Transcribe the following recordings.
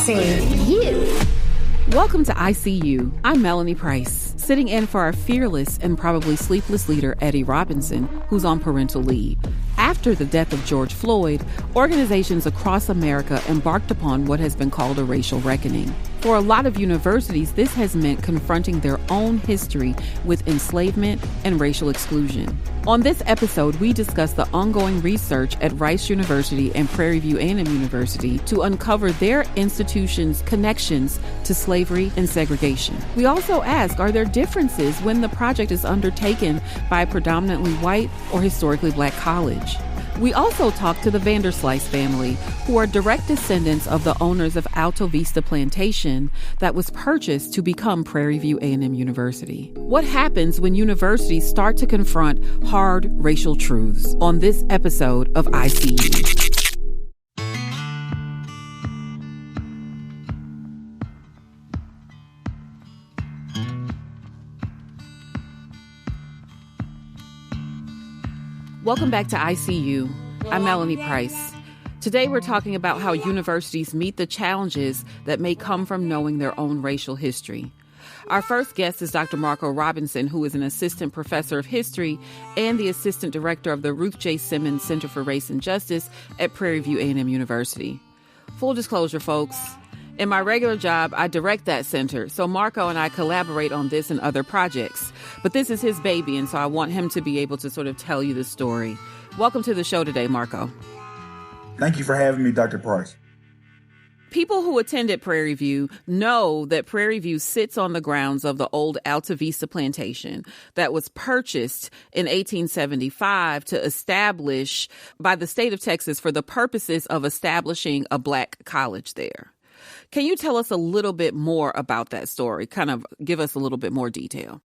ICU. Welcome to ICU. I'm Melanie Price, sitting in for our fearless and probably sleepless leader, Eddie Robinson, who's on parental leave. After the death of George Floyd, organizations across America embarked upon what has been called a racial reckoning. For a lot of universities, this has meant confronting their own history with enslavement and racial exclusion. On this episode, we discuss the ongoing research at Rice University and Prairie View A&M University to uncover their institutions' connections to slavery and segregation. We also ask, are there differences when the project is undertaken by a predominantly white or historically black college? We also talk to the Vanderslice family, who are direct descendants of the owners of Alto Vista Plantation that was purchased to become Prairie View A&M University. What happens when universities start to confront hard racial truths on this episode of ICU? Welcome back to ICU. I'm Melanie Price. Today we're talking about how universities meet the challenges that may come from knowing their own racial history. Our first guest is Dr. Marco Robinson, who is an assistant professor of history and the assistant director of the Ruth J. Simmons Center for Race and Justice at Prairie View A&M University. Full disclosure, folks, in my regular job, I direct that center, so Marco and I collaborate on this and other projects. But this is his baby, and so I want him to be able to sort of tell you the story. Welcome to the show today, Marco. Thank you for having me, Dr. Price. People who attended Prairie View know that Prairie View sits on the grounds of the old Alta Vista Plantation that was purchased in 1875 to establish by the state of Texas for the purposes of establishing a black college there. Can you tell us a little bit more about that story? Kind of give us a little bit more detail.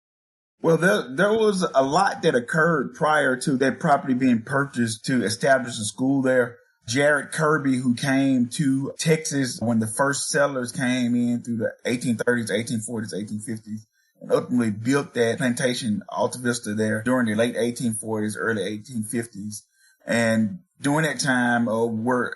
Well, there was a lot that occurred prior to that property being purchased to establish a school there. Jared Kirby, who came to Texas when the first settlers came in through the 1830s, 1840s, 1850s, and ultimately built that plantation, Alta Vista, there during the late 1840s, early 1850s. And during that time, we're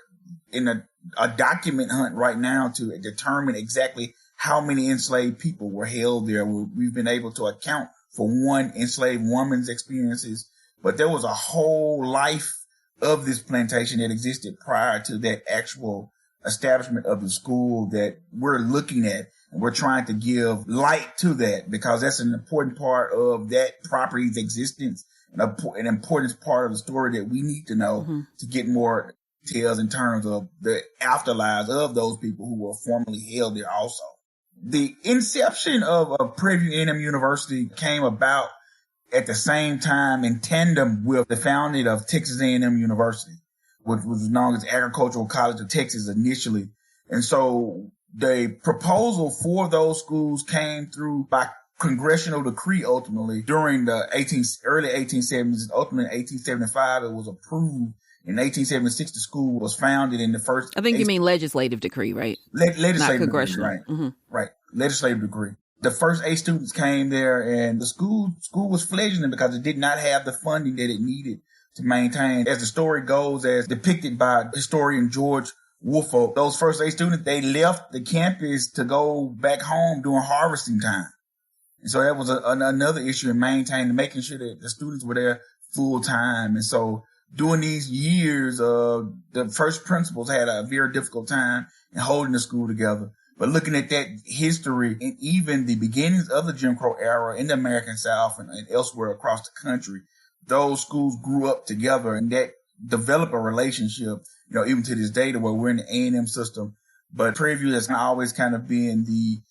in a document hunt right now to determine exactly how many enslaved people were held there. We've been able to account for one enslaved woman's experiences, but there was a whole life of this plantation that existed prior to that actual establishment of the school that we're looking at. And we're trying to give light to that because that's an important part of that property's existence and an important part of the story that we need to know to get more details in terms of the afterlives of those people who were formerly held there also. The inception of Prairie View A&M University came about at the same time in tandem with the founding of Texas A&M University, which was known as Agricultural College of Texas initially. And so the proposal for those schools came through by congressional decree ultimately during the early 1870s. Ultimately in 1875, it was approved. In 1876, the school was founded in the first... I think you mean legislative decree, right? Legislative Not congressional. Decree, right. Right. Legislative decree. The first 8 students came there, and the school was fledgling because it did not have the funding that it needed to maintain. As the story goes, as depicted by historian George Woolfolk, those first 8 students, they left the campus to go back home during harvesting time. And so that was another issue in making sure that the students were there full time. And so during these years, the first principals had a very difficult time in holding the school together. But looking at that history and even the beginnings of the Jim Crow era in the American South and elsewhere across the country, those schools grew up together and that developed a relationship, even to this day to where we're in the A&M system. But Prairie View has always kind of been the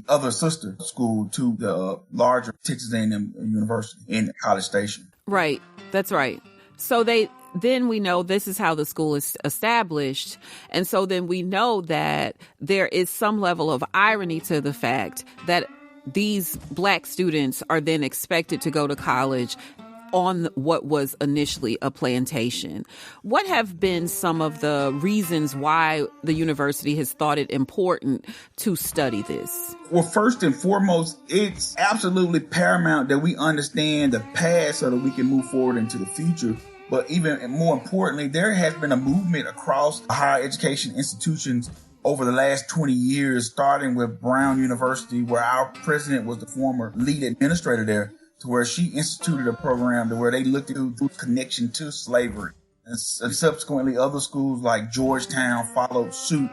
other sister school to the larger Texas A&M University in College Station. Right. That's right. So then we know this is how the school is established. And so then we know that there is some level of irony to the fact that these black students are then expected to go to college on what was initially a plantation. What have been some of the reasons why the university has thought it important to study this? Well, first and foremost, it's absolutely paramount that we understand the past so that we can move forward into the future. But even more importantly, there has been a movement across higher education institutions over the last 20 years, starting with Brown University, where our president was the former lead administrator there, to where she instituted a program to where they looked at the connection to slavery. And subsequently, other schools like Georgetown followed suit.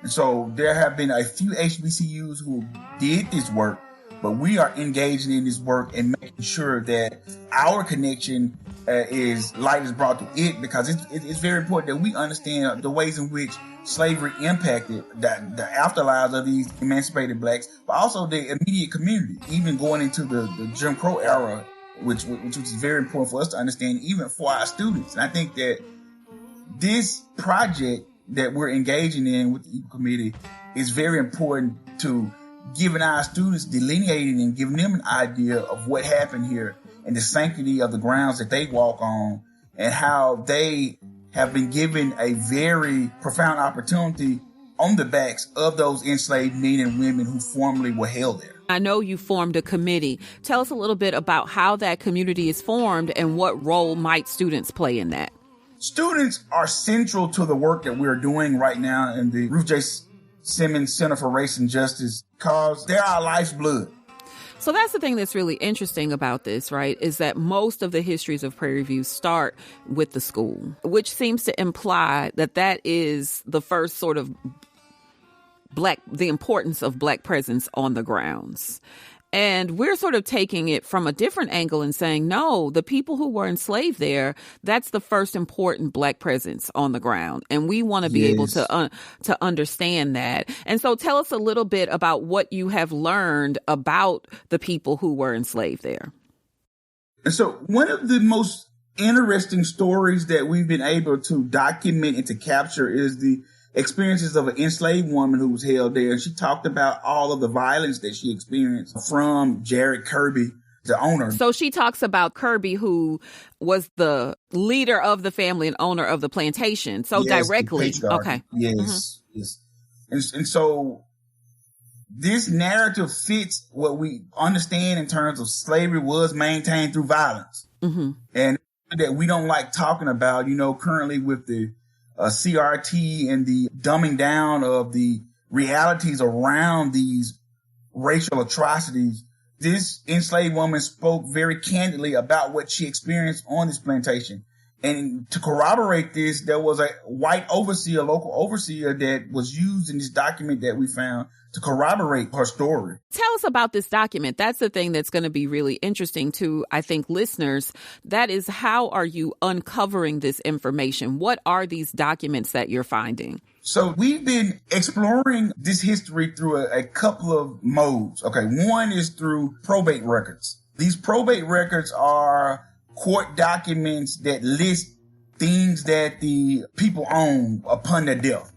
And so there have been a few HBCUs who did this work, but we are engaging in this work and making sure that our connection light is brought to it, because it's very important that we understand the ways in which slavery impacted the afterlives of these emancipated blacks, but also the immediate community, even going into the Jim Crow era, which is very important for us to understand, even for our students. And I think that this project that we're engaging in with the Equal Committee is very important to giving our students, delineating and giving them an idea of what happened here and the sanctity of the grounds that they walk on, and how they have been given a very profound opportunity on the backs of those enslaved men and women who formerly were held there. I know you formed a committee. Tell us a little bit about how that community is formed and what role might students play in that. Students are central to the work that we're doing right now in the Ruth J. Simmons Center for Race and Justice, because they're our life's blood. So that's the thing that's really interesting about this, right, is that most of the histories of Prairie View start with the school, which seems to imply that that is the first sort of the importance of Black presence on the grounds. And we're sort of taking it from a different angle and saying, no, the people who were enslaved there, that's the first important Black presence on the ground. And we want to be able to understand that. And so tell us a little bit about what you have learned about the people who were enslaved there. And so one of the most interesting stories that we've been able to document and to capture is the experiences of an enslaved woman who was held there. And she talked about all of the violence that she experienced from Jared Kirby, the owner. So she talks about Kirby, who was the leader of the family and owner of the plantation. So yes, directly. Okay. Yes, yes. And so this narrative fits what we understand in terms of slavery was maintained through violence. Mm-hmm. And that we don't like talking about, currently with the CRT and the dumbing down of the realities around these racial atrocities. This enslaved woman spoke very candidly about what she experienced on this plantation. And to corroborate this, there was a white overseer, local overseer, that was used in this document that we found to corroborate her story. Tell us about this document. That's the thing that's going to be really interesting to, I think, listeners. That is, how are you uncovering this information? What are these documents that you're finding? So we've been exploring this history through a couple of modes. Okay, one is through probate records. These probate records are court documents that list things that the people own upon their death.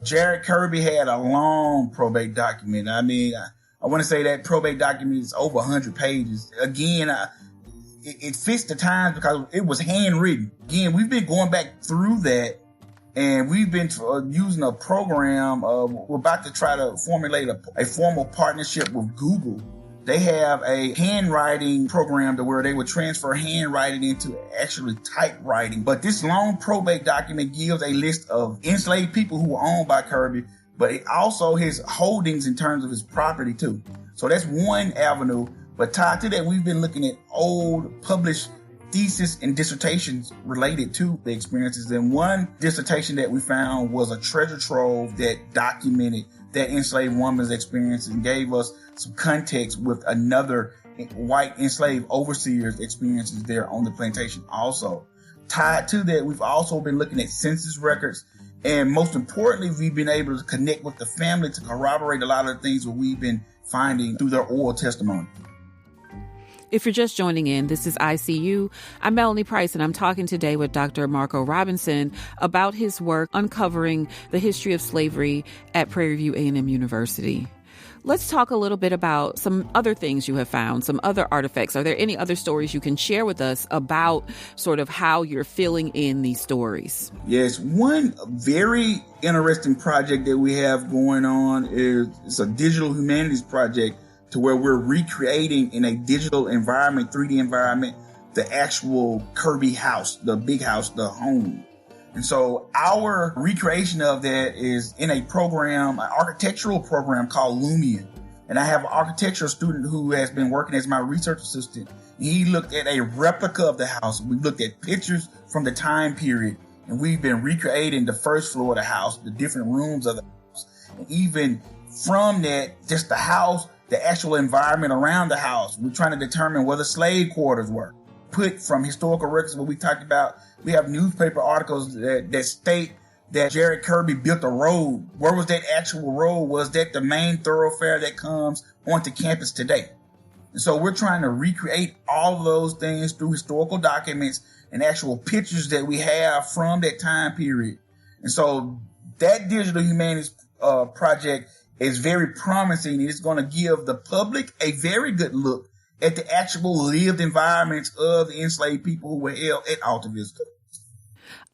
Jared Kirby had a long probate document. I mean, I want to say that probate document is over 100 pages. Again, it fits the times because it was handwritten. Again, we've been going back through that, and we've been using a program. We're about to try to formulate a formal partnership with Google. They have a handwriting program to where they would transfer handwriting into actually typewriting. But this long probate document gives a list of enslaved people who were owned by Kirby, but it also his holdings in terms of his property too. So that's one avenue. But tied to that, we've been looking at old published thesis and dissertations related to the experiences. And one dissertation that we found was a treasure trove that documented that enslaved woman's experience and gave us some context with another white enslaved overseer's experiences there on the plantation. Also tied to that, we've also been looking at census records, and most importantly, we've been able to connect with the family to corroborate a lot of the things that we've been finding through their oral testimony. If you're just joining in, this is ICU. I'm Melanie Price, and I'm talking today with Dr. Marco Robinson about his work uncovering the history of slavery at Prairie View A&M University. Let's talk a little bit about some other things you have found, some other artifacts. Are there any other stories you can share with us about sort of how you're filling in these stories? Yes, one very interesting project that we have going on is a digital humanities project, to where we're recreating in a digital environment, 3D environment, the actual Kirby house, the big house, the home. And so our recreation of that is in a program, an architectural program called Lumion. And I have an architectural student who has been working as my research assistant. He looked at a replica of the house. We looked at pictures from the time period, and we've been recreating the first floor of the house, the different rooms of the house. And even from that, just the house, the actual environment around the house. We're trying to determine where the slave quarters were. Put from historical records, what we talked about, we have newspaper articles that state that Jared Kirby built a road. Where was that actual road? Was that the main thoroughfare that comes onto campus today? And so we're trying to recreate all of those things through historical documents and actual pictures that we have from that time period. And so that digital humanities project is very promising. It's going to give the public a very good look at the actual lived environments of the enslaved people who were held at Alta Vista.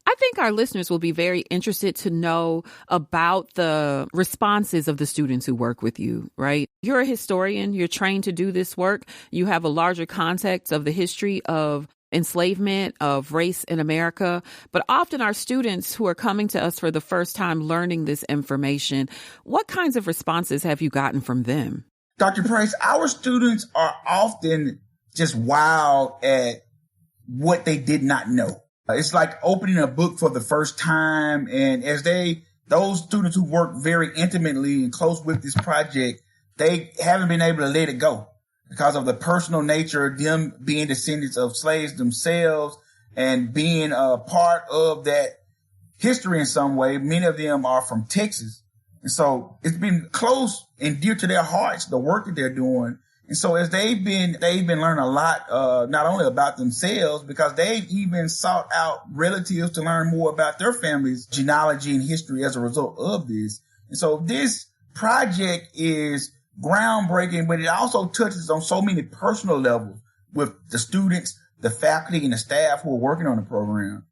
I think our listeners will be very interested to know about the responses of the students who work with you, right? You're a historian. You're trained to do this work. You have a larger context of the history of enslavement, of race in America. But often our students who are coming to us for the first time learning this information, what kinds of responses have you gotten from them? Dr. Price, our students are often just wild at what they did not know. It's like opening a book for the first time. And as those students who work very intimately and close with this project, they haven't been able to let it go because of the personal nature of them being descendants of slaves themselves and being a part of that history in some way. Many of them are from Texas. And so it's been close and dear to their hearts, the work that they're doing. And so as they've been learning a lot, not only about themselves, because they've even sought out relatives to learn more about their family's genealogy and history as a result of this. And so this project is groundbreaking, but it also touches on so many personal levels with the students, the faculty, and the staff who are working on the program.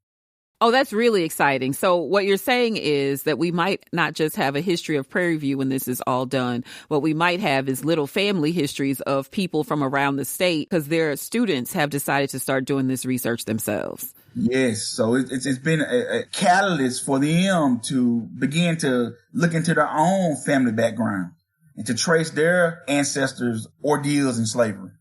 Oh, that's really exciting. So what you're saying is that we might not just have a history of Prairie View when this is all done. What we might have is little family histories of people from around the state because their students have decided to start doing this research themselves. Yes. So it's been a catalyst for them to begin to look into their own family background and to trace their ancestors' ordeals in slavery.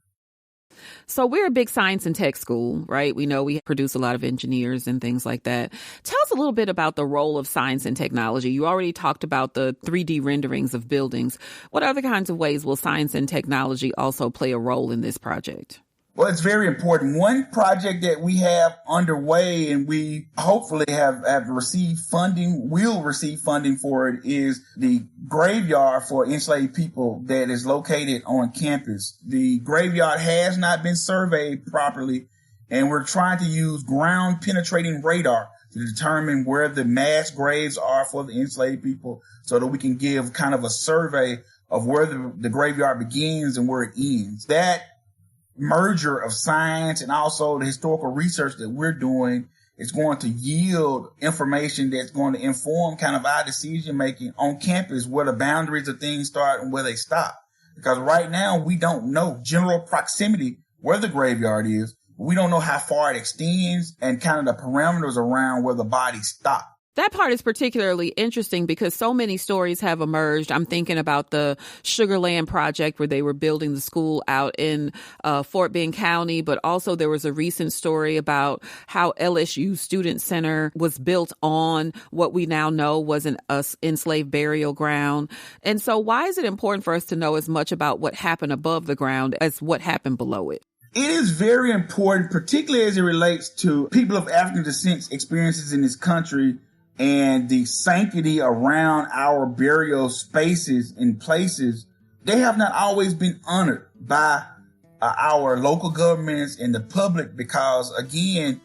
So we're a big science and tech school, right? We know we produce a lot of engineers and things like that. Tell us a little bit about the role of science and technology. You already talked about the 3D renderings of buildings. What other kinds of ways will science and technology also play a role in this project? Well, it's very important. One project that we have underway and we hopefully have received funding, will receive funding for it, is the graveyard for enslaved people that is located on campus. The graveyard has not been surveyed properly, and we're trying to use ground penetrating radar to determine where the mass graves are for the enslaved people so that we can give kind of a survey of where the graveyard begins and where it ends. That merger of science and also the historical research that we're doing is going to yield information that's going to inform kind of our decision making on campus, where the boundaries of things start and where they stop. Because right now we don't know general proximity where the graveyard is. We don't know how far it extends and kind of the parameters around where the bodies stop. That part is particularly interesting because so many stories have emerged. I'm thinking about the Sugar Land project where they were building the school out in Fort Bend County, but also there was a recent story about how LSU Student Center was built on what we now know was an enslaved burial ground. And so why is it important for us to know as much about what happened above the ground as what happened below it? It is very important, particularly as it relates to people of African descent experiences in this country and the sanctity around our burial spaces and places. They have not always been honored by our local governments and the public because, again,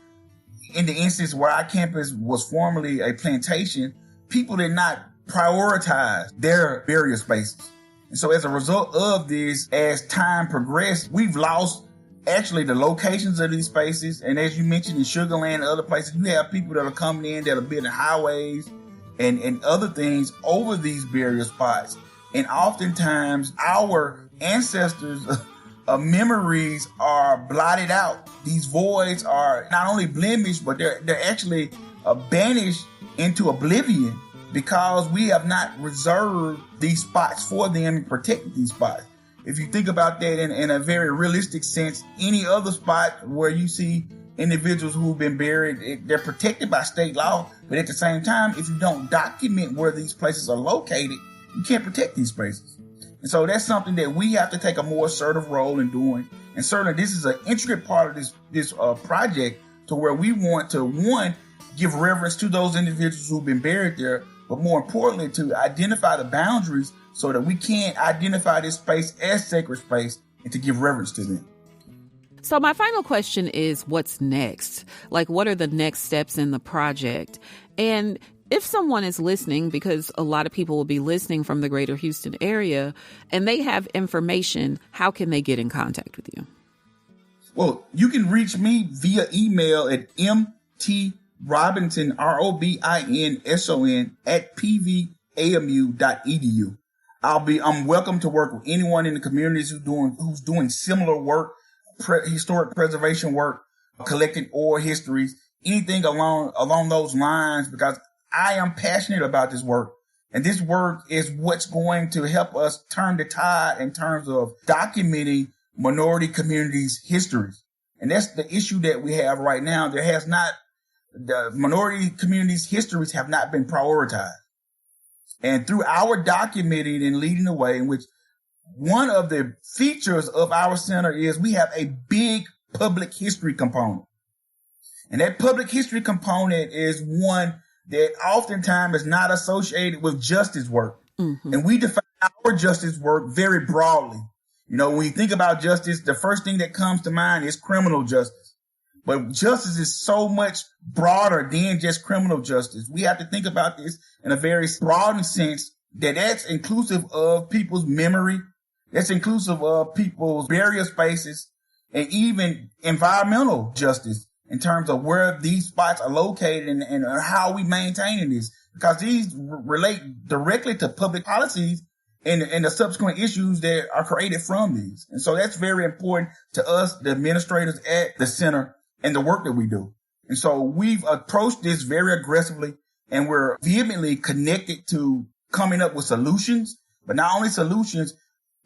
in the instance where our campus was formerly a plantation, people did not prioritize their burial spaces. And so as a result of this, as time progressed, we've lost actually the locations of these spaces. And as you mentioned in Sugar Land and other places, you have people that are coming in that are building highways and other things over these burial spots. And oftentimes our ancestors' memories are blotted out. These voids are not only blemished, but they're actually banished into oblivion because we have not reserved these spots for them and protected these spots. If you think about that in a very realistic sense, any other spot where you see individuals who've been buried, they're protected by state law. But at the same time, if you don't document where these places are located, you can't protect these places. And so that's something that we have to take a more assertive role in doing. And certainly this is an intricate part of this project, to where we want to, one, give reverence to those individuals who've been buried there, but more importantly, to identify the boundaries so that we can identify this space as sacred space and to give reverence to them. So my final question is, what's next? Like, what are the next steps in the project? And if someone is listening, because a lot of people will be listening from the greater Houston area, and they have information, how can they get in contact with you? Well, you can reach me via email at mtrobinson, ROBINSON @pvamu.edu. I'm welcome to work with anyone in the communities who's doing similar work, historic preservation work, collecting oral histories, anything along those lines, because I am passionate about this work. And this work is what's going to help us turn the tide in terms of documenting minority communities' histories. And that's the issue that we have right now. The minority communities' histories have not been prioritized. And through our documenting and leading the way, in which one of the features of our center is we have a big public history component. And that public history component is one that oftentimes is not associated with justice work. Mm-hmm. And we define our justice work very broadly. You know, when you think about justice, the first thing that comes to mind is criminal justice. But justice is so much broader than just criminal justice. We have to think about this in a very broad sense, that's inclusive of people's memory, that's inclusive of people's burial spaces, and even environmental justice in terms of where these spots are located and how we maintain this. Because these relate directly to public policies and the subsequent issues that are created from these. And so that's very important to us, the administrators at the center, and the work that we do. And so we've approached this very aggressively, and we're vehemently connected to coming up with solutions, but not only solutions,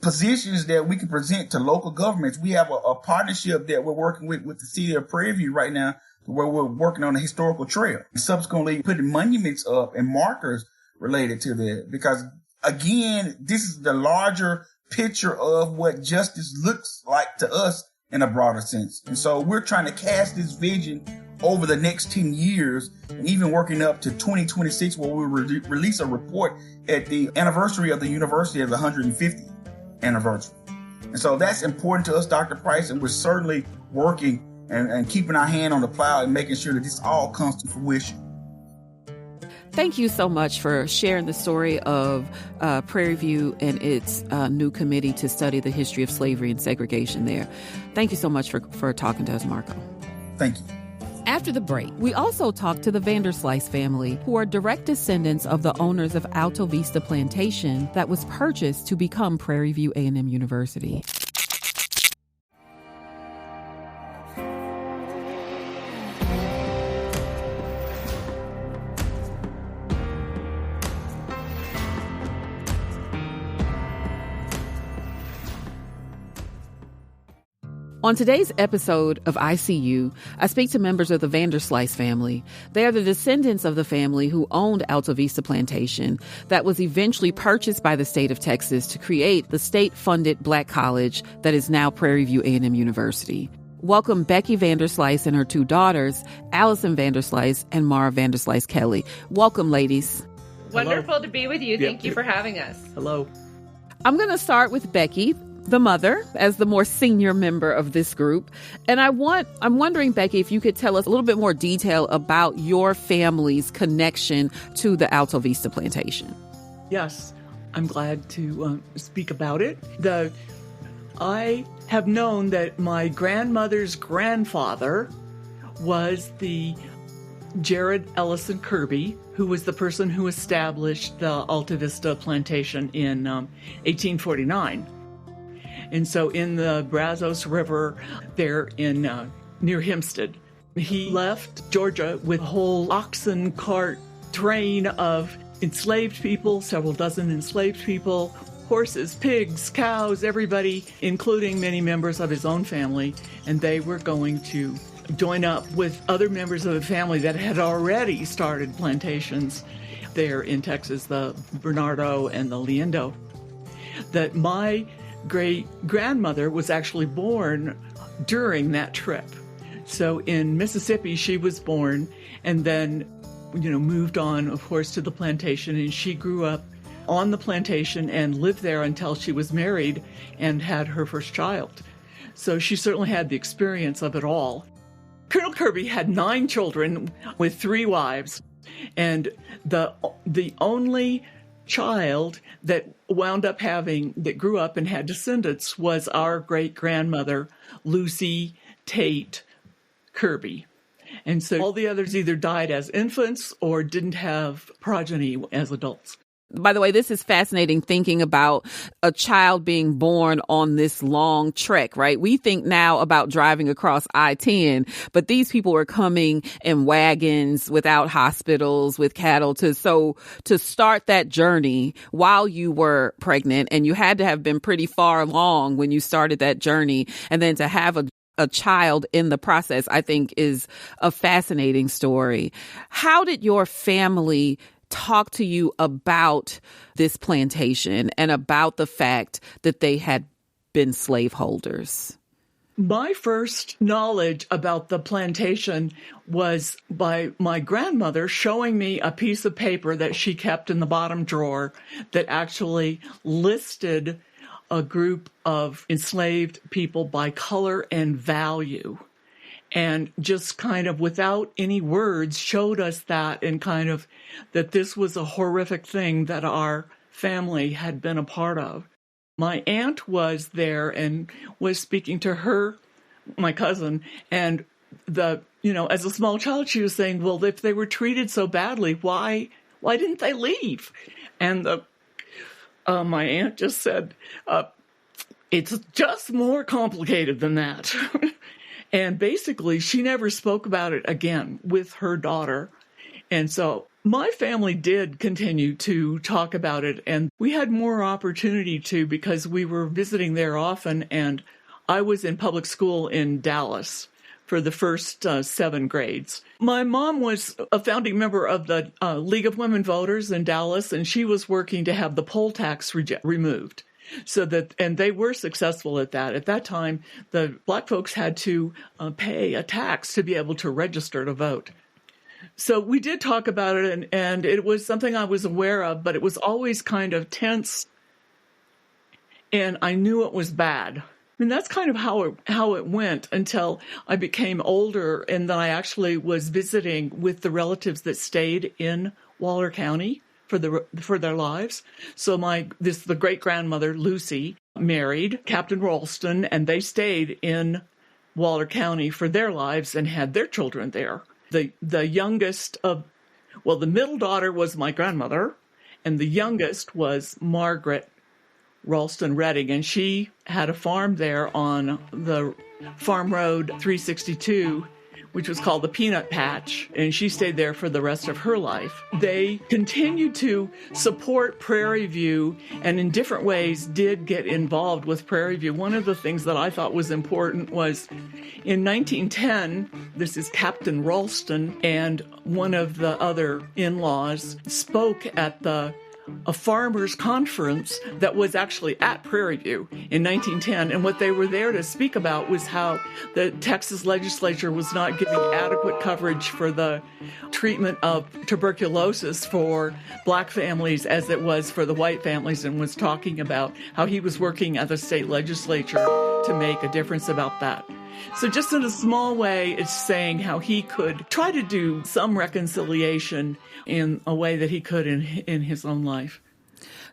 positions that we can present to local governments. We have a partnership that we're working with the city of Prairie View right now, where we're working on a historical trail and subsequently putting monuments up and markers related to that. Because again, this is the larger picture of what justice looks like to us in a broader sense. And so we're trying to cast this vision over the next 10 years and even working up to 2026, where we release a report at the anniversary of the university of the 150th anniversary. And so that's important to us, Dr. Price, and we're certainly working and keeping our hand on the plow and making sure that this all comes to fruition. Thank you so much for sharing the story of Prairie View and its new committee to study the history of slavery and segregation there. Thank you so much for talking to us, Marco. Thank you. After the break, we also talked to the Vanderslice family, who are direct descendants of the owners of Alta Vista Plantation that was purchased to become Prairie View A&M University. On today's episode of ICU, I speak to members of the Vanderslice family. They are the descendants of the family who owned Alta Vista Plantation that was eventually purchased by the state of Texas to create the state-funded black college that is now Prairie View A&M University. Welcome Becky Vanderslice and her two daughters, Allison Vanderslice and Mara Vanderslice Kelly. Welcome, ladies. Wonderful to be with you. Thank you for having us. Hello. I'm going to start with Becky, the mother, as the more senior member of this group. And I'm wondering, Becky, if you could tell us a little bit more detail about your family's connection to the Alta Vista Plantation. Yes, I'm glad to speak about it. I have known that my grandmother's grandfather was the Jared Ellison Kirby, who was the person who established the Alta Vista Plantation in 1849. And so in the Brazos River there in near Hempstead. He left Georgia with a whole oxen cart train of enslaved people, several dozen enslaved people, horses, pigs, cows, everybody, including many members of his own family. And they were going to join up with other members of the family that had already started plantations there in Texas, the Bernardo and the Lindo. That my great-grandmother was actually born during that trip. So in Mississippi, she was born and then, moved on, of course, to the plantation. And she grew up on the plantation and lived there until she was married and had her first child. So she certainly had the experience of it all. Colonel Kirby had 9 children with 3 wives. And the only child that grew up and had descendants was our great-grandmother, Lucy Tate Kirby. And so all the others either died as infants or didn't have progeny as adults. By the way, this is fascinating thinking about a child being born on this long trek, right? We think now about driving across I-10, but these people were coming in wagons without hospitals, with cattle to start that journey while you were pregnant, and you had to have been pretty far along when you started that journey. And then to have a child in the process, I think is a fascinating story. How did your family talk to you about this plantation and about the fact that they had been slaveholders? My first knowledge about the plantation was by my grandmother showing me a piece of paper that she kept in the bottom drawer that actually listed a group of enslaved people by color and value. And just kind of without any words showed us that, and kind of that this was a horrific thing that our family had been a part of. My aunt was there and was speaking to my cousin, and as a small child, she was saying, well, if they were treated so badly, why didn't they leave? And my aunt just said, it's just more complicated than that. And basically, she never spoke about it again with her daughter. And so my family did continue to talk about it, and we had more opportunity to because we were visiting there often, and I was in public school in Dallas for the first 7 grades. My mom was a founding member of the League of Women Voters in Dallas, and she was working to have the poll tax removed. And they were successful at that. At that time, the Black folks had to pay a tax to be able to register to vote. So we did talk about it, and it was something I was aware of, but it was always kind of tense, and I knew it was bad. I mean, that's kind of how it went until I became older, and then I actually was visiting with the relatives that stayed in Waller County for their lives. So the great-grandmother, Lucy, married Captain Ralston, and they stayed in Waller County for their lives and had their children there. The middle daughter was my grandmother, and the youngest was Margaret Ralston Redding, and she had a farm there on the Farm Road 362, which was called the Peanut Patch, and she stayed there for the rest of her life. They continued to support Prairie View and in different ways did get involved with Prairie View. One of the things that I thought was important was in 1910, this is Captain Ralston and one of the other in-laws spoke at a farmers' conference that was actually at Prairie View in 1910. And what they were there to speak about was how the Texas legislature was not giving adequate coverage for the treatment of tuberculosis for Black families as it was for the white families, and was talking about how he was working at the state legislature to make a difference about that. So just in a small way, it's saying how he could try to do some reconciliation in a way that he could in his own life.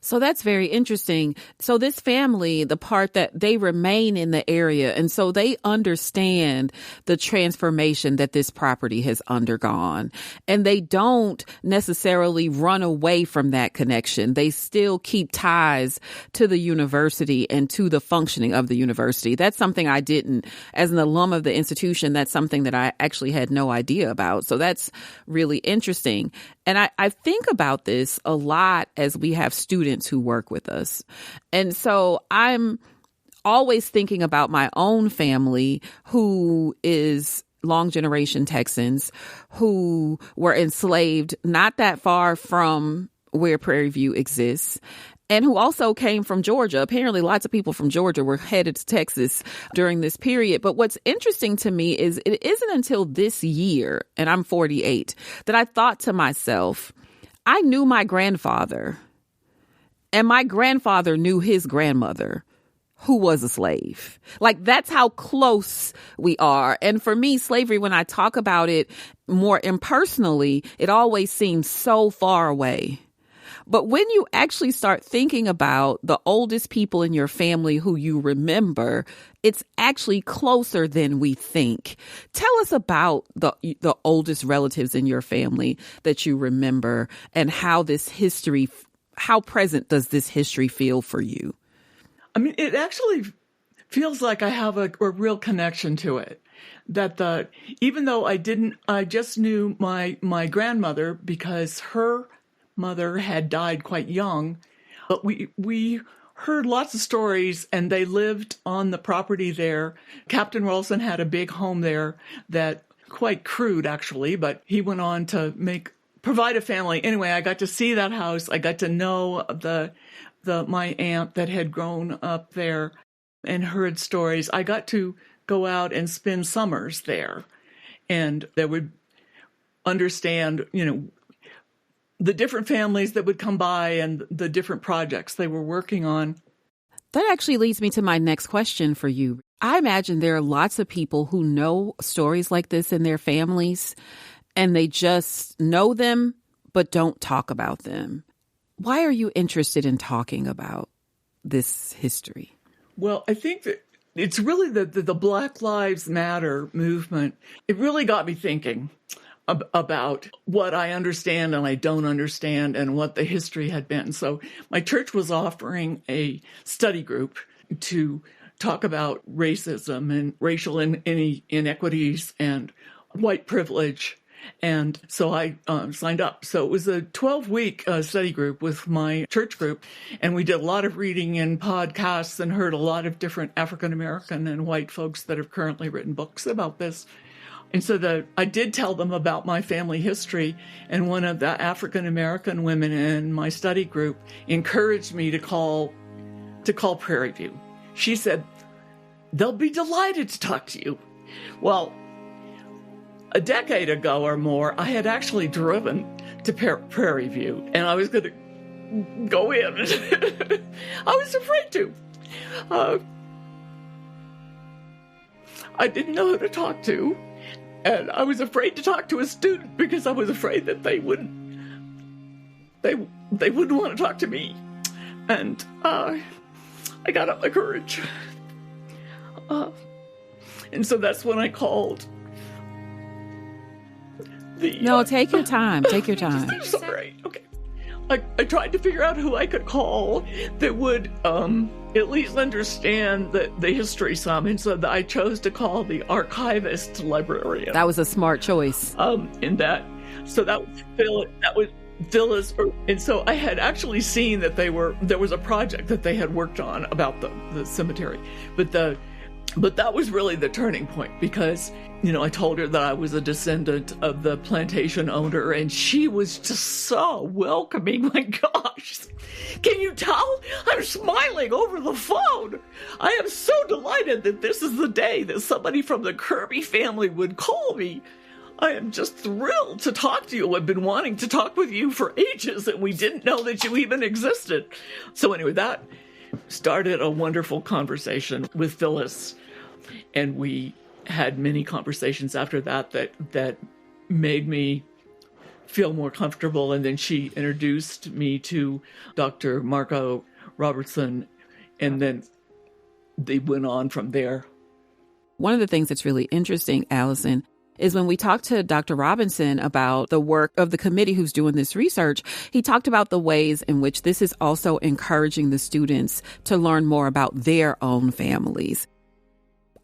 So that's very interesting. So this family, the part that they remain in the area, and so they understand the transformation that this property has undergone. And they don't necessarily run away from that connection. They still keep ties to the university and to the functioning of the university. That's something I didn't, as an alum of the institution, that's something that I actually had no idea about. So that's really interesting. And I think about this a lot as we have students who work with us. And so I'm always thinking about my own family, who is long generation Texans, who were enslaved not that far from where Prairie View exists, and who also came from Georgia. Apparently, lots of people from Georgia were headed to Texas during this period. But what's interesting to me is it isn't until this year, and I'm 48, that I thought to myself, I knew my grandfather, and my grandfather knew his grandmother, who was a slave. Like, that's how close we are. And for me, slavery, when I talk about it more impersonally, it always seems so far away. But when you actually start thinking about the oldest people in your family who you remember, it's actually closer than we think. Tell us about the oldest relatives in your family that you remember, and how this history, how present does this history feel for you? I mean, it actually feels like I have a real connection to it. That even though I just knew my grandmother because her mother had died quite young, but we heard lots of stories, and they lived on the property there. Captain Rolson had a big home there that quite crude, actually, but he went on to provide a family. Anyway, I got to see that house. I got to know my aunt that had grown up there and heard stories. I got to go out and spend summers there, and they would understand, the different families that would come by and the different projects they were working on. That actually leads me to my next question for you. I imagine there are lots of people who know stories like this in their families, and they just know them but don't talk about them. Why are you interested in talking about this history? Well, I think that it's really the Black Lives Matter movement. It really got me thinking about what I understand and I don't understand, and what the history had been. So my church was offering a study group to talk about racism and racial inequities and white privilege. And so I signed up. So it was a 12-week study group with my church group. And we did a lot of reading and podcasts and heard a lot of different African-American and white folks that have currently written books about this. And so I did tell them about my family history, and one of the African-American women in my study group encouraged me to call Prairie View. She said, they'll be delighted to talk to you. Well, a decade ago or more, I had actually driven to Prairie View, and I was going to go in. I was afraid to. I didn't know who to talk to. And I was afraid to talk to a student because I was afraid that they wouldn't want to talk to me. And I got up my courage. And so that's when I called No, take your time. Take your time. I'm sorry. Okay. I tried to figure out who I could call that would at least understand the history some, and so I chose to call the archivist librarian. That was a smart choice. So that was Phyllis, and so I had actually seen that there was a project that they had worked on about the cemetery, but that was really the turning point, because I told her that I was a descendant of the plantation owner, and she was just so welcoming. My gosh, can you tell? I'm smiling over the phone. I am so delighted that this is the day that somebody from the Kirby family would call me. I am just thrilled to talk to you. I've been wanting to talk with you for ages, and we didn't know that you even existed. So anyway, that started a wonderful conversation with Phyllis, and we had many conversations after that made me feel more comfortable. And then she introduced me to Dr. Marco Robertson, and then they went on from there. One of the things that's really interesting, Allison, is when we talked to Dr. Robinson about the work of the committee who's doing this research, he talked about the ways in which this is also encouraging the students to learn more about their own families.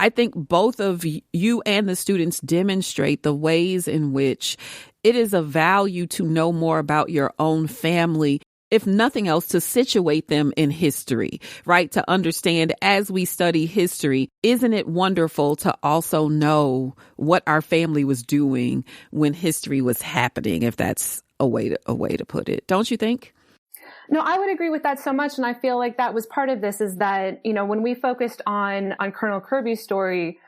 I think both of you and the students demonstrate the ways in which it is of value to know more about your own family, if nothing else, to situate them in history, right? To understand as we study history, isn't it wonderful to also know what our family was doing when history was happening, if that's a way to put it. Don't you think? No, I would agree with that so much. And I feel like that was part of this, is that, when we focused on Colonel Kirby's story,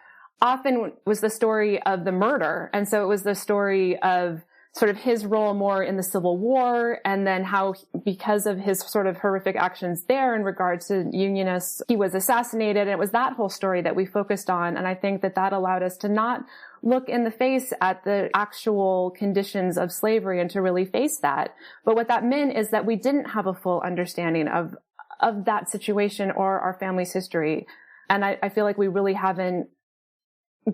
often was the story of the murder. And so it was the story of sort of his role more in the Civil War, and then how, because of his sort of horrific actions there in regards to Unionists, he was assassinated. And it was that whole story that we focused on. And I think that allowed us to not look in the face at the actual conditions of slavery and to really face that. But what that meant is that we didn't have a full understanding of that situation or our family's history. And I feel like we really haven't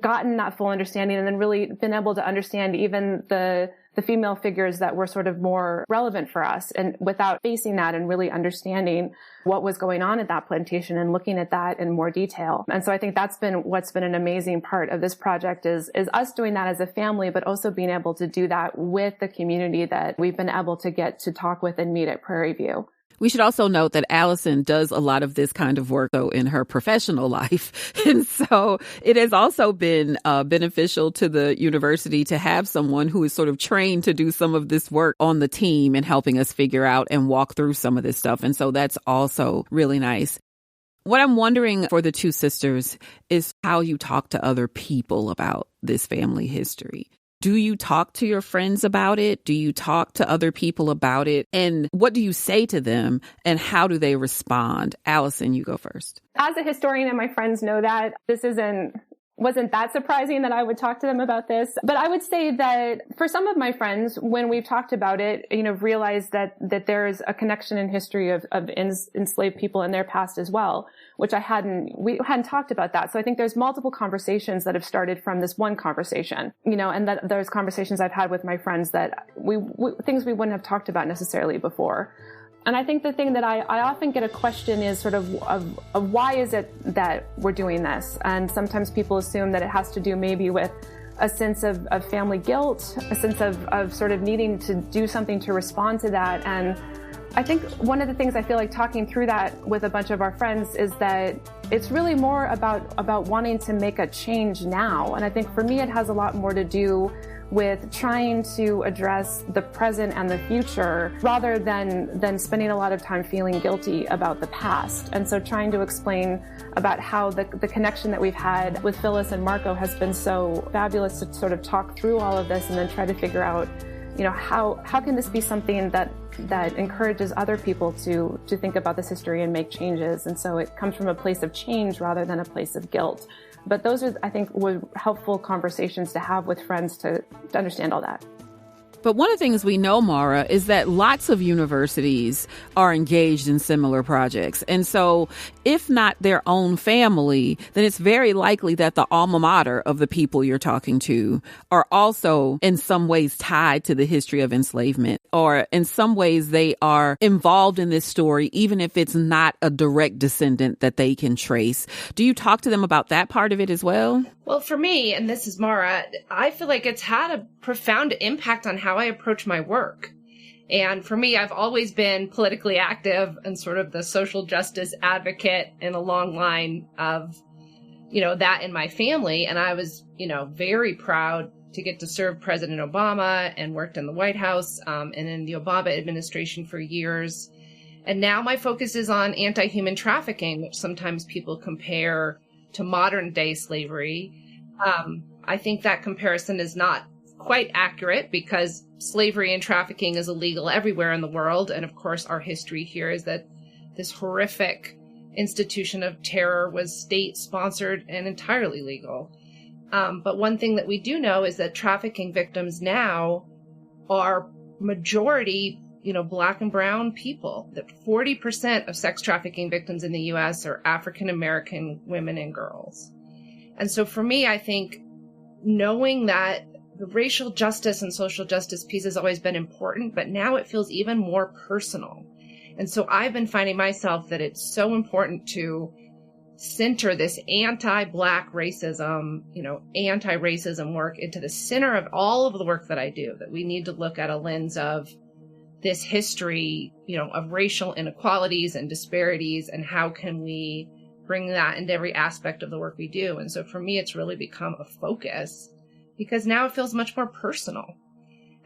gotten that full understanding, and then really been able to understand even the female figures that were sort of more relevant for us, and without facing that and really understanding what was going on at that plantation and looking at that in more detail. And so I think that's been what's been an amazing part of this project is us doing that as a family, but also being able to do that with the community that we've been able to get to talk with and meet at Prairie View. We should also note that Allison does a lot of this kind of work, though, in her professional life. And so it has also been beneficial to the university to have someone who is sort of trained to do some of this work on the team and helping us figure out and walk through some of this stuff. And so that's also really nice. What I'm wondering for the two sisters is how you talk to other people about this family history. Do you talk to your friends about it? Do you talk to other people about it? And what do you say to them? And how do they respond? Allison, you go first. As a historian, and my friends know that, this wasn't that surprising that I would talk to them about this. But I would say that for some of my friends, when we've talked about it, realized that there is a connection in history of enslaved people in their past as well, which we hadn't talked about that. So I think there's multiple conversations that have started from this one conversation, and that those conversations I've had with my friends that things we wouldn't have talked about necessarily before. And I think the thing that I often get a question is sort of why is it that we're doing this? And sometimes people assume that it has to do maybe with a sense of family guilt, a sense of sort of needing to do something to respond to that. And I think one of the things I feel like talking through that with a bunch of our friends is that it's really more about wanting to make a change now. And I think for me, it has a lot more to do with trying to address the present and the future rather than spending a lot of time feeling guilty about the past. And so trying to explain about how the connection that we've had with Phyllis and Marco has been so fabulous to sort of talk through all of this and then try to figure out, how can this be something that encourages other people to think about this history and make changes. And so it comes from a place of change rather than a place of guilt. But those are, I think, were helpful conversations to have with friends to understand all that. But one of the things we know, Mara, is that lots of universities are engaged in similar projects. And so if not their own family, then it's very likely that the alma mater of the people you're talking to are also in some ways tied to the history of enslavement, or in some ways they are involved in this story, even if it's not a direct descendant that they can trace. Do you talk to them about that part of it as well? Well, for me, and this is Mara, I feel like it's had a profound impact on how I approach my work. And for me, I've always been politically active and sort of the social justice advocate in a long line of, that in my family. And I was, very proud to get to serve President Obama and worked in the White House and in the Obama administration for years. And now my focus is on anti-human trafficking, which sometimes people compare to modern day slavery. I think that comparison is not quite accurate because slavery and trafficking is illegal everywhere in the world. And of course, our history here is that this horrific institution of terror was state sponsored and entirely legal. But one thing that we do know is that trafficking victims now are majority, Black and brown people, that 40% of sex trafficking victims in the U.S. are African American women and girls. And so for me, I think knowing that the racial justice and social justice piece has always been important, but now it feels even more personal. And so I've been finding myself that it's so important to center this anti-Black racism, anti-racism work into the center of all of the work that I do, that we need to look at a lens of this history, of racial inequalities and disparities, and how can we bring that into every aspect of the work we do. And so for me, it's really become a focus because now it feels much more personal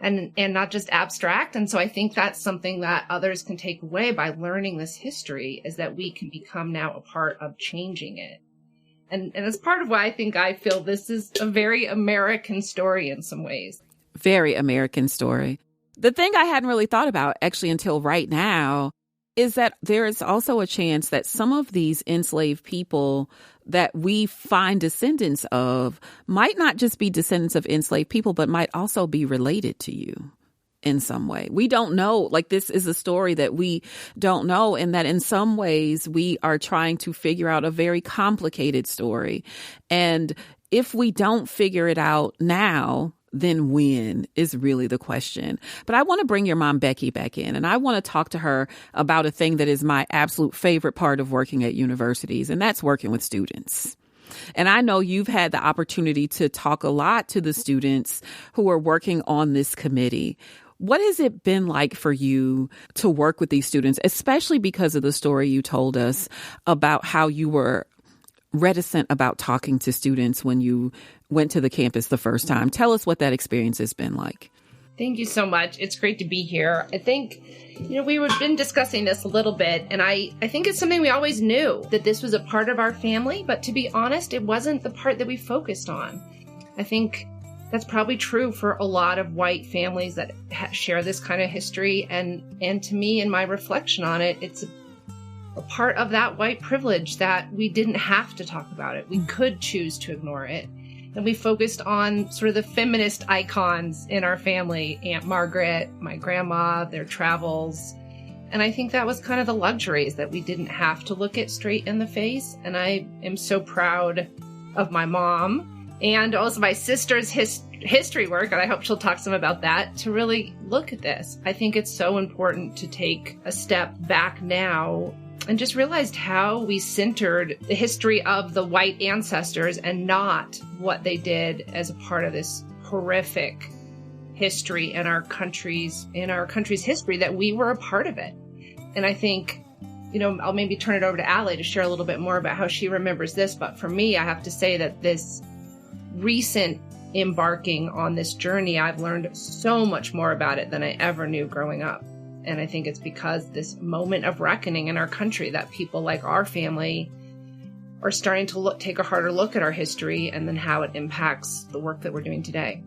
and not just abstract. And so I think that's something that others can take away by learning this history, is that we can become now a part of changing it. And that's part of why I feel this is a very American story in some ways. Very American story. The thing I hadn't really thought about actually until right now is that there is also a chance that some of these enslaved people that we find descendants of might not just be descendants of enslaved people, but might also be related to you in some way. We don't know. Like, this is a story that we don't know, and that in some ways we are trying to figure out a very complicated story. And if we don't figure it out now, then when is really the question. But I want to bring your mom, Becky, back in, and I want to talk to her about a thing that is my absolute favorite part of working at universities, and that's working with students. And I know you've had the opportunity to talk a lot to the students who are working on this committee. What has it been like for you to work with these students, especially because of the story you told us about how you were reticent about talking to students when you went to the campus the first time? Tell us what that experience has been like. Thank you so much. It's great to be here. I think, we've been discussing this a little bit, and I think it's something we always knew, that this was a part of our family, but to be honest, it wasn't the part that we focused on. I think that's probably true for a lot of white families that share this kind of history, and to me, in my reflection on it, it's a part of that white privilege that we didn't have to talk about it. We could choose to ignore it. And we focused on sort of the feminist icons in our family, Aunt Margaret, my grandma, their travels. And I think that was kind of the luxuries that we didn't have to look it straight in the face. And I am so proud of my mom and also my sister's history work, and I hope she'll talk some about that, to really look at this. I think it's so important to take a step back now and just realized how we centered the history of the white ancestors and not what they did as a part of this horrific history in our country's history, that we were a part of it. And I think, I'll maybe turn it over to Allie to share a little bit more about how she remembers this. But for me, I have to say that this recent embarking on this journey, I've learned so much more about it than I ever knew growing up. And I think it's because this moment of reckoning in our country that people like our family are starting to take a harder look at our history and then how it impacts the work that we're doing today.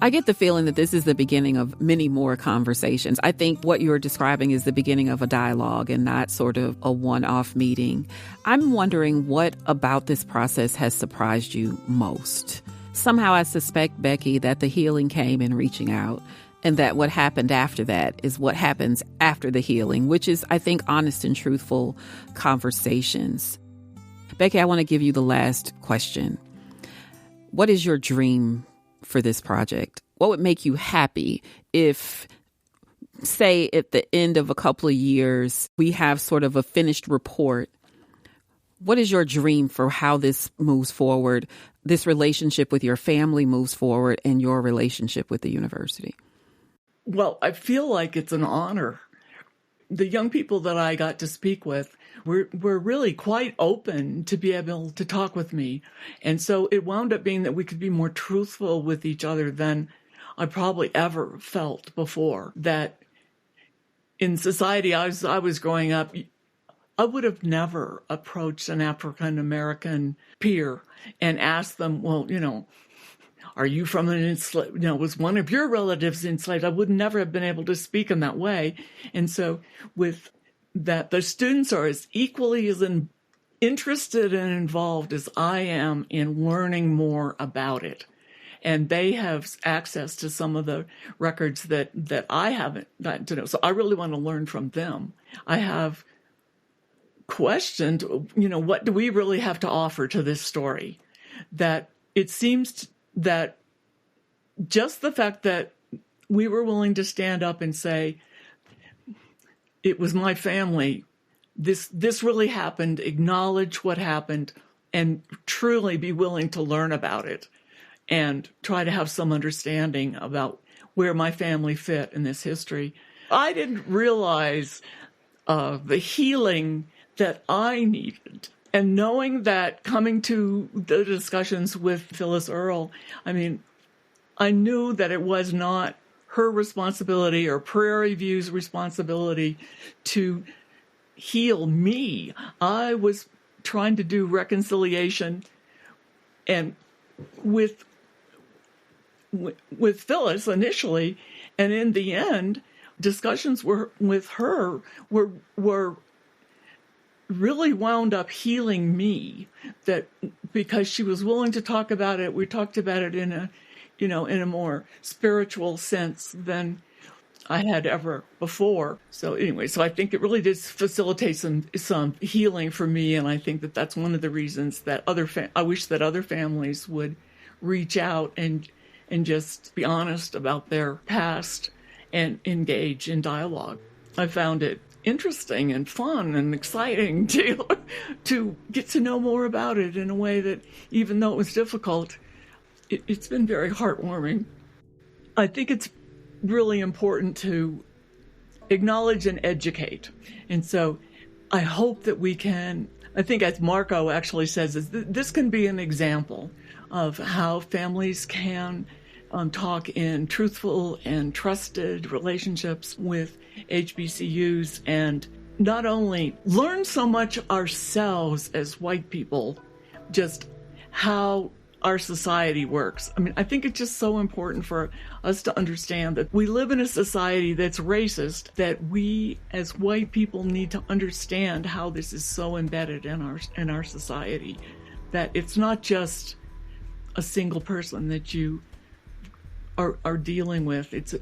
I get the feeling that this is the beginning of many more conversations. I think what you're describing is the beginning of a dialogue and not sort of a one-off meeting. I'm wondering what about this process has surprised you most. Somehow I suspect, Becky, that the healing came in reaching out, and that what happened after that is what happens after the healing, which is, I think, honest and truthful conversations. Becky, I want to give you the last question. What is your dream for this project? What would make you happy if, say, at the end of a couple of years, we have sort of a finished report? What is your dream for how this moves forward, this relationship with your family moves forward, and your relationship with the university? Well, I feel like it's an honor. The young people that I got to speak with were really quite open to be able to talk with me. And so it wound up being that we could be more truthful with each other than I probably ever felt before. That in society, I was growing up, I would have never approached an African-American peer and asked them, well, are you from an enslaved, was one of your relatives enslaved? I would never have been able to speak in that way. And so with that, the students are as equally as interested and involved as I am in learning more about it. and they have access to some of the records that I haven't gotten to know. So I really want to learn from them. I have questioned, what do we really have to offer to this story? That it seems that just the fact that we were willing to stand up and say, it was my family, this really happened, acknowledge what happened, and truly be willing to learn about it and try to have some understanding about where my family fit in this history. I didn't realize the healing that I needed. And knowing that, coming to the discussions with Phyllis Earle, I knew that it was not her responsibility or Prairie View's responsibility to heal me. I was trying to do reconciliation, and with Phyllis initially, and in the end, discussions with her were really wound up healing me. That because she was willing to talk about it, we talked about it in a more spiritual sense than I had ever before. So anyway, I think it really did facilitate some healing for me, and I think that that's one of the reasons that I wish that other families would reach out and just be honest about their past and engage in dialogue. I found it interesting and fun and exciting to get to know more about it in a way that, even though it was difficult, it's been very heartwarming. I think it's really important to acknowledge and educate. And so I hope that we can, I think as Marco actually says, this can be an example of how families can talk in truthful and trusted relationships with HBCUs and not only learn so much ourselves as white people, just how our society works. I think it's just so important for us to understand that we live in a society that's racist, that we as white people need to understand how this is so embedded in our society, that it's not just a single person that you are dealing with. It's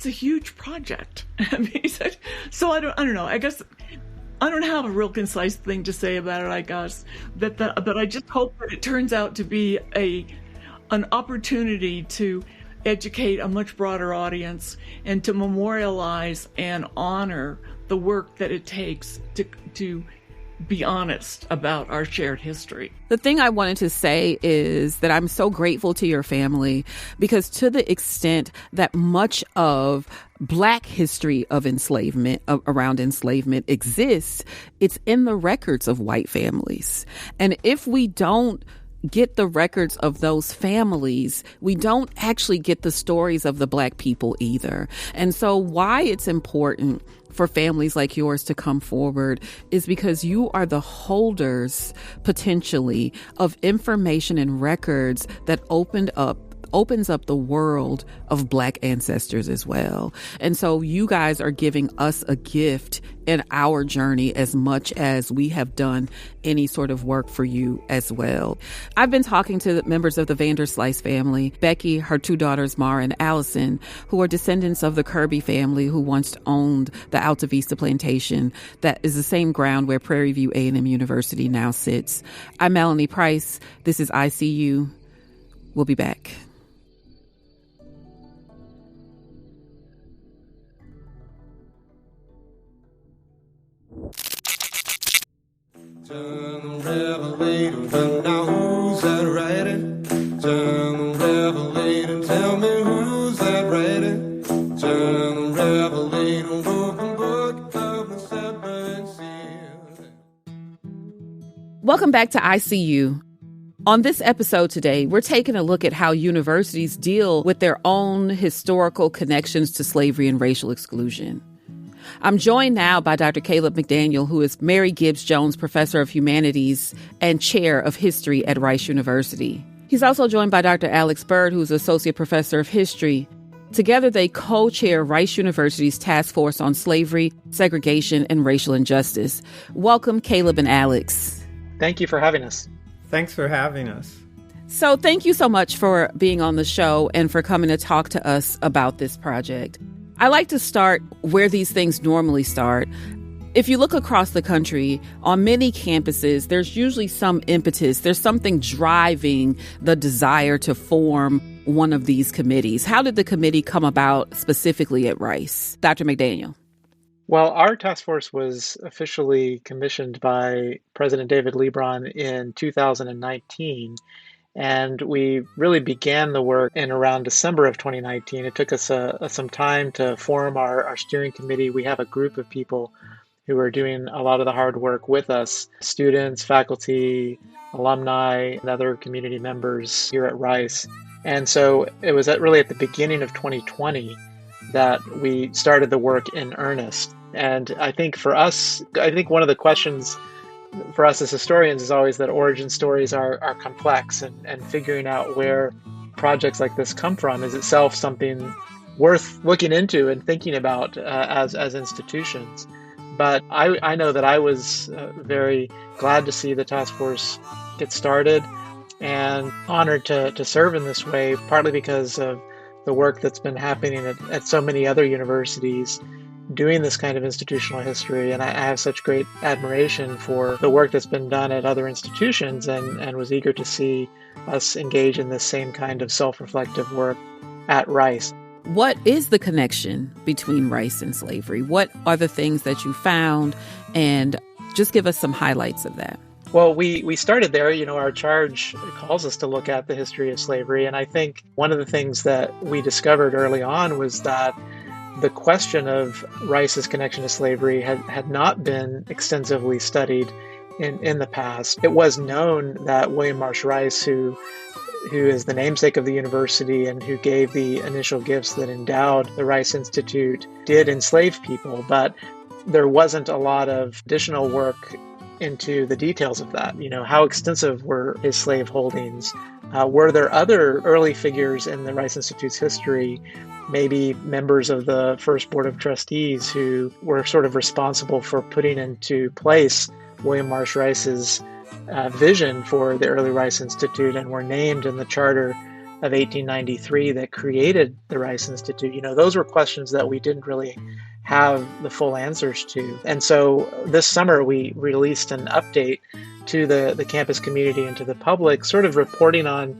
a huge project. So I don't know. I guess I don't have a real concise thing to say about it, I guess. But I just hope that it turns out to be an opportunity to educate a much broader audience and to memorialize and honor the work that it takes to be honest about our shared history. The thing I wanted to say is that I'm so grateful to your family, because to the extent that much of Black history of enslavement, around enslavement exists, it's in the records of white families. And if we don't get the records of those families, we don't actually get the stories of the Black people either. And so why it's important for families like yours to come forward is because you are the holders, potentially, of information and records that opens up the world of Black ancestors as well. And so you guys are giving us a gift in our journey as much as we have done any sort of work for you as well. I've been talking to members of the Vanderslice family, Becky, her two daughters, Mara and Allison, who are descendants of the Kirby family who once owned the Alta Vista plantation that is the same ground where Prairie View A&M University now sits. I'm Melanie Price. This is ICU. We'll be back. Turn the revelator, but now who's that writing? Turn the revelator, tell me who's that writing? Turn the revelator, open book of the seven seals. Welcome back to ICU. On this episode today, we're taking a look at how universities deal with their own historical connections to slavery and racial exclusion. I'm joined now by Dr. Caleb McDaniel, who is Mary Gibbs Jones Professor of Humanities and Chair of History at Rice University. He's also joined by Dr. Alex Bird, who's Associate Professor of History. Together, they co-chair Rice University's Task Force on Slavery, Segregation, and Racial Injustice. Welcome, Caleb and Alex. Thank you for having us. Thanks for having us. So thank you so much for being on the show and for coming to talk to us about this project. I like to start where these things normally start. If you look across the country, on many campuses, there's usually some impetus. There's something driving the desire to form one of these committees. How did the committee come about specifically at Rice? Dr. McDaniel. Well, our task force was officially commissioned by President David Lebron in 2019. And we really began the work in around December of 2019. It took us some time to form our steering committee. We have a group of people who are doing a lot of the hard work with us, students, faculty, alumni, and other community members here at Rice. And so it was really at the beginning of 2020 that we started the work in earnest. And I think for us, one of the questions for us as historians is always that origin stories are complex, and figuring out where projects like this come from is itself something worth looking into and thinking about as institutions. But I know that I was very glad to see the task force get started and honored to serve in this way, partly because of the work that's been happening at so many other universities doing this kind of institutional history. And I have such great admiration for the work that's been done at other institutions, and was eager to see us engage in this same kind of self-reflective work at Rice. What is the connection between Rice and slavery? What are the things that you found? And just give us some highlights of that. Well, we started there. Our charge calls us to look at the history of slavery. And I think one of the things that we discovered early on was that the question of Rice's connection to slavery had not been extensively studied in the past. It was known that William Marsh Rice, who is the namesake of the university and who gave the initial gifts that endowed the Rice Institute, did enslave people, but there wasn't a lot of additional work into the details of that. How extensive were his slave holdings? Were there other early figures in the Rice Institute's history, maybe members of the first board of trustees, who were sort of responsible for putting into place William Marsh Rice's vision for the early Rice Institute and were named in the charter of 1893 that created the Rice Institute? Those were questions that we didn't really have the full answers to. And so this summer we released an update to the campus community and to the public, sort of reporting on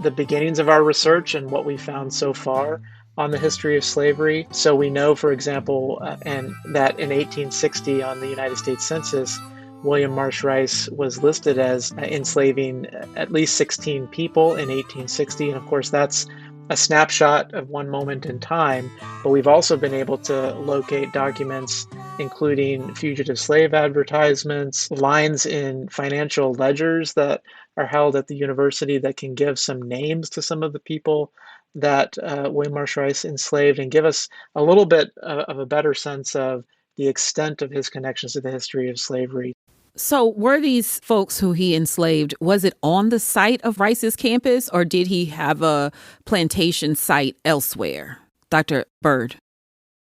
the beginnings of our research and what we found so far on the history of slavery. So we know, for example, and that in 1860 on the United States Census, William Marsh Rice was listed as enslaving at least 16 people in 1860. And of course, that's a snapshot of one moment in time. But we've also been able to locate documents including fugitive slave advertisements, lines in financial ledgers that are held at the university that can give some names to some of the people that William Marsh Rice enslaved, and give us a little bit of a better sense of the extent of his connections to the history of slavery. So were these folks who he enslaved, was it on the site of Rice's campus, or did he have a plantation site elsewhere? Dr. Bird.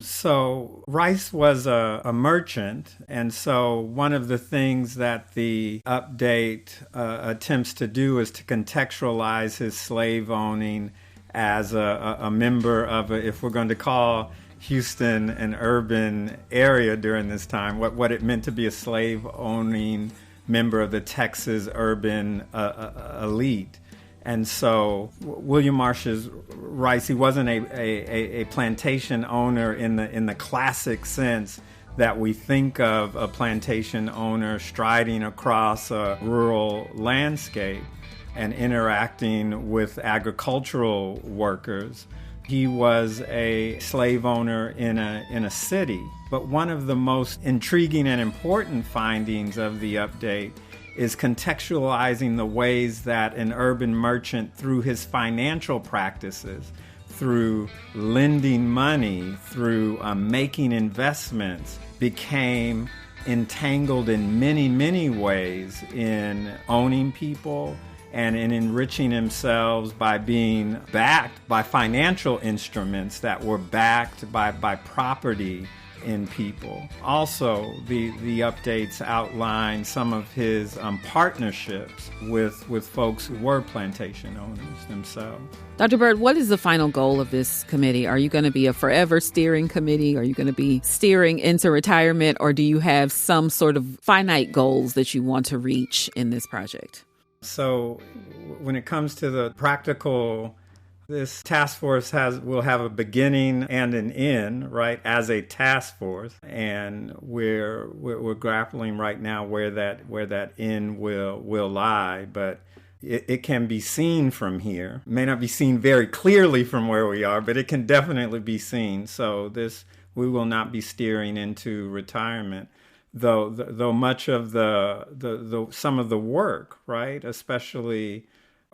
So Rice was a merchant, and so one of the things that the update attempts to do is to contextualize his slave owning as a member of if we're going to call Houston an urban area during this time, what it meant to be a slave-owning member of the Texas urban elite. And so William Marsh's Rice, he wasn't a plantation owner in the classic sense that we think of a plantation owner striding across a rural landscape and interacting with agricultural workers. He was a slave owner in a city. But one of the most intriguing and important findings of the update is contextualizing the ways that an urban merchant, through his financial practices, through lending money, through making investments, became entangled in many, many ways in owning people and in enriching themselves by being backed by financial instruments that were backed by property in people. Also, the updates outline some of his partnerships with folks who were plantation owners themselves. Dr. Byrd, what is the final goal of this committee? Are you going to be a forever steering committee? Are you going to be steering into retirement? Or do you have some sort of finite goals that you want to reach in this project? So when it comes to the practical, this task force will have a beginning and an end, right, as a task force. And we're grappling right now where that end will lie. But it can be seen from here. It may not be seen very clearly from where we are, but it can definitely be seen. So we will not be steering into retirement, though much of the some of the work, right, especially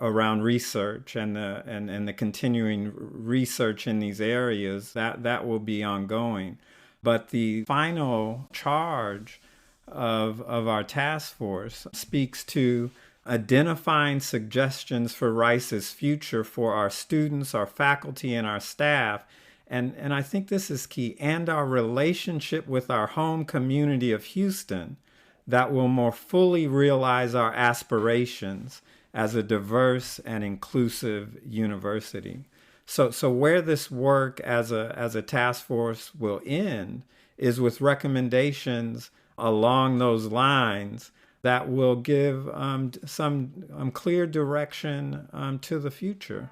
around research and the continuing research in these areas, that will be ongoing. But the final charge of our task force speaks to identifying suggestions for Rice's future for our students, our faculty, and our staff. And I think this is key, and our relationship with our home community of Houston that will more fully realize our aspirations as a diverse and inclusive university. So where this work as a task force will end is with recommendations along those lines that will give some clear direction to the future.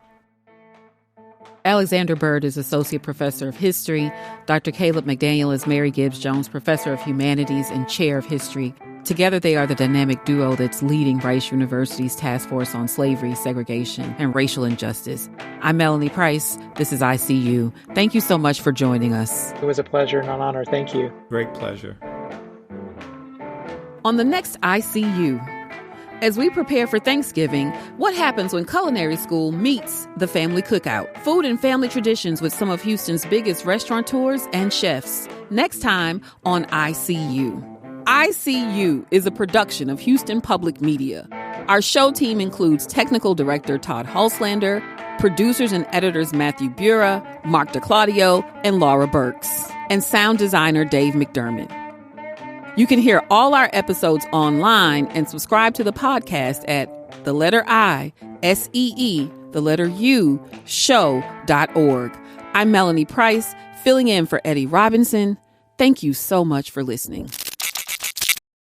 Alexander Byrd is Associate Professor of History. Dr. Caleb McDaniel is Mary Gibbs Jones Professor of Humanities and Chair of History. Together, they are the dynamic duo that's leading Rice University's Task Force on Slavery, Segregation, and Racial Injustice. I'm Melanie Price. This is ICU. Thank you so much for joining us. It was a pleasure and an honor. Thank you. Great pleasure. On the next ICU, as we prepare for Thanksgiving, what happens when culinary school meets the family cookout? Food and family traditions with some of Houston's biggest restaurateurs and chefs. Next time on ICU. ICU is a production of Houston Public Media. Our show team includes technical director Todd Hulslander, producers and editors Matthew Bura, Mark DeClaudio, and Laura Burks, and sound designer Dave McDermott. You can hear all our episodes online and subscribe to the podcast at show.org. I'm Melanie Price, filling in for Eddie Robinson. Thank you so much for listening.